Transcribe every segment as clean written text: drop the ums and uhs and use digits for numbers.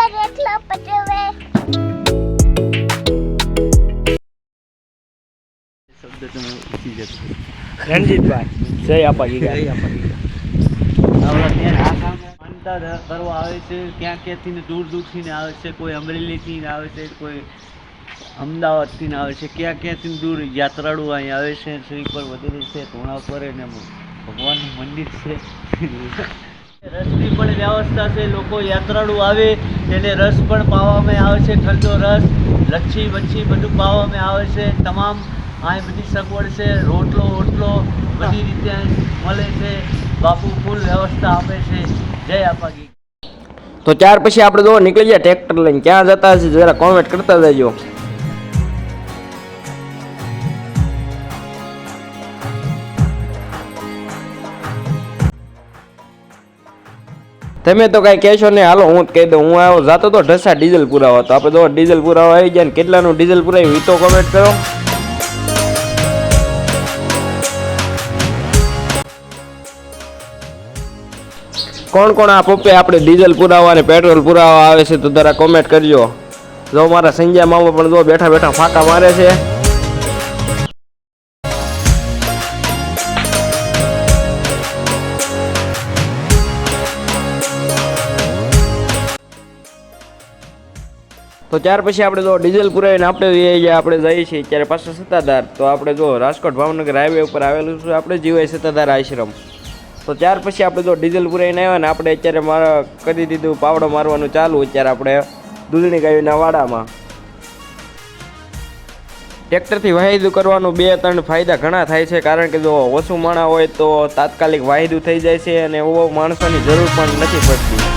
એકલા પટેવે શબ્દ તમે ઉઠી જતો રણજીતભાઈ જય આપા ગીગા માનતા કરવા આવે છે ક્યાં ક્યાંથી દૂર દૂરથી આવે છે, કોઈ અમરેલીથી આવે છે, કોઈ અમદાવાદથી આવે છે, ક્યાં ક્યાંથી દૂર યાત્રાળુ અહીં આવે છે. શ્રીફળ વગેરે છે, ધોણા પર અને ભગવાનનું મંદિર છે. રસની પણ વ્યવસ્થા છે. લોકો યાત્રાળુ આવે તેને રસ પણ પાવામાં આવે છે, ઠંડો રસ, લચ્છી બચ્છી બધું પાવામાં આવે છે. તમામ અહીં બધી સગવડ છે, રોટલો વોટલો બધી રીતે અહીં મળે છે. બાપુ ફૂલ વ્યવસ્થા આપે છે. જય આપાગી. તો ત્યાર પછી આપણે જો નીકળી ગયા ટ્રેક્ટર લઈને, ક્યાં જતા હશે જરા કોમેન્ટ કરતા જજો. તમે તો કાંઈ કહેશો નહીં, હાલો હું જ કહી દઉં. હું આવ્યો જાતો તો ઢસા ડીઝલ પુરાવા, તો આપણે જો ડીઝલ પુરાવા આવી જાય ને કેટલાનું ડીઝલ પુરાવ્યું એ તો કોમેન્ટ કરો. કોણ કોણ આ પપ્પે આપણે ડીઝલ પુરાવા અને પેટ્રોલ પુરાવા આવે છે તો જરા કોમેન્ટ કરજો. જો મારા સંજય મામા પણ જો બેઠા બેઠા ફાંકા મારે છે. તો ત્યાર પછી આપણે જો ડીઝલ પુરાવીને આપણે જઈએ છીએ ત્યારે પાછા સત્તાધાર. તો આપણે જો રાજકોટ ભાવનગર હાઈવે ઉપર આવેલું છે આપણે જીવાય સત્તાધાર આશ્રમ. તો ત્યાર પછી આપણે જો ડીઝલ પુરાઈને આવ્યા ને આપણે અત્યારે કરી દીધું પાવડો મારવાનું ચાલુ. અત્યારે આપણે દૂધણી ગાયોના વાડામાં ટ્રેક્ટરથી વાહિદું કરવાનું 2-3 ફાયદા ઘણા થાય છે. કારણ કે જો ઓછું માણા હોય તો તાત્કાલિક વાહિદું થઈ જાય છે અને એવો માણસોની જરૂર પણ નથી પડતી.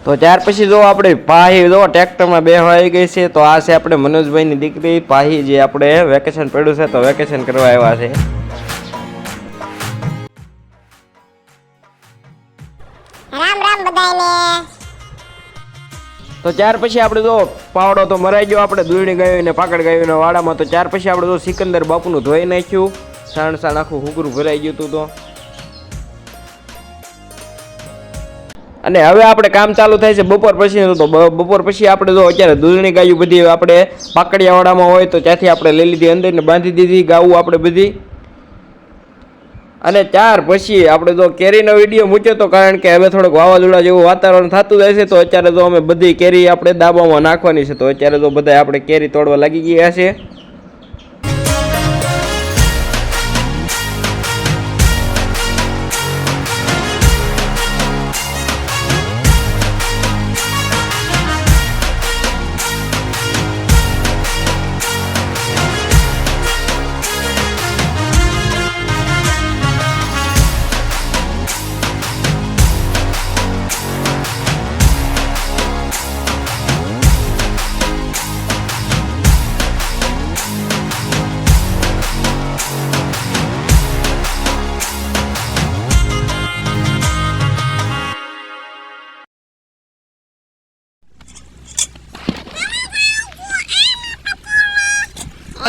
તો ત્યાર પછી જો આપણે પાહી જો ટ્રેક્ટરમાં બેહવાઈ ગઈ છે. તો આ છે આપણે મનોજભાઈની દીકરી પાહી, જે આપણે વેકેશન પડ્યું છે તો વેકેશન કરવા આવ્યા છે. રામ રામ બધાને. તો ત્યાર પછી આપણે જો પાવડો તો મરાઈ ગયો આપણે દૂધણી ગાયો ને પાકડ ગાયોના વાડામાં. તો ત્યાર પછી આપણે જો સિકંદર બાપુનું ધોઈ નાખ્યું, સાણ આખું હુકરું ભરાઈ ગયું હતું. તો અને હવે આપણે કામ ચાલુ થાય છે બપોર પછી. તો બપોર પછી આપણે જો અત્યારે દૂધણી ગાયું બધી આપણે પાકડિયાવાડામાં હોય તો ત્યાંથી આપણે લઈ લીધી અંદર ને બાંધી દીધી ગાવું આપણે બધી. અને ત્યાર પછી આપણે જો કેરીનો વિડીયો મૂક્યો તો, કારણ કે હવે થોડુંક વાવાઝોડા જેવું વાતાવરણ થતું જાય છે. તો અત્યારે તો અમે બધી કેરી આપણે દાબામાં નાખવાની છે. તો અત્યારે તો બધા આપણે કેરી તોડવા લાગી ગયા છે.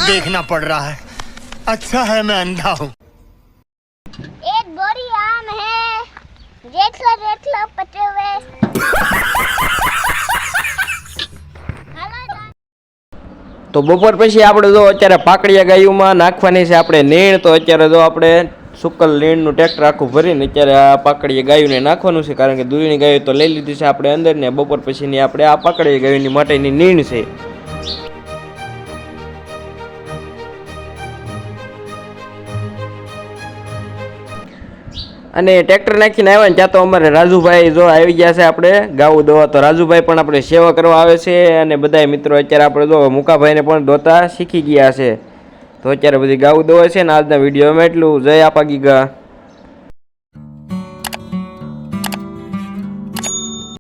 देखना पड़ रहा है, अच्छा है मैं अंधा हूँ. एक बोरी आम है, जेठला पटेवे. તો બપોર પછી આપણે જો અત્યારે પાકડિયા ગાયુંમાં નાખવાની છે આપણે નીણ. તો અત્યારે જો આપણે સુકલ નીણનું ટ્રેક્ટર આખું ભરીને અત્યારે આ પાકડિયા ગાયુંને નાખવાનું છે. કારણ કે દૂધની ગાયું તો લઈ લીધી છે આપણે અંદર ને બપોર પછીની આપણે આ પાકડિયા ગાયુંની માટેની નીણ છે. અને ટ્રેક્ટર નાખીને આવ્યા ને ત્યાં તો અમારે રાજુભાઈ જો આવી ગયા છે આપણે ગાવું દોવા. તો રાજુભાઈ પણ આપણે સેવા કરવા આવે છે. અને બધા મિત્રો અત્યારે આપણે જો મુકાભાઈને પણ દોતા શીખી ગયા છે. તો અત્યારે બધી ગાવું દોવા છે ને આજના વિડીયોમાં એટલું. જય આપા ગીગા.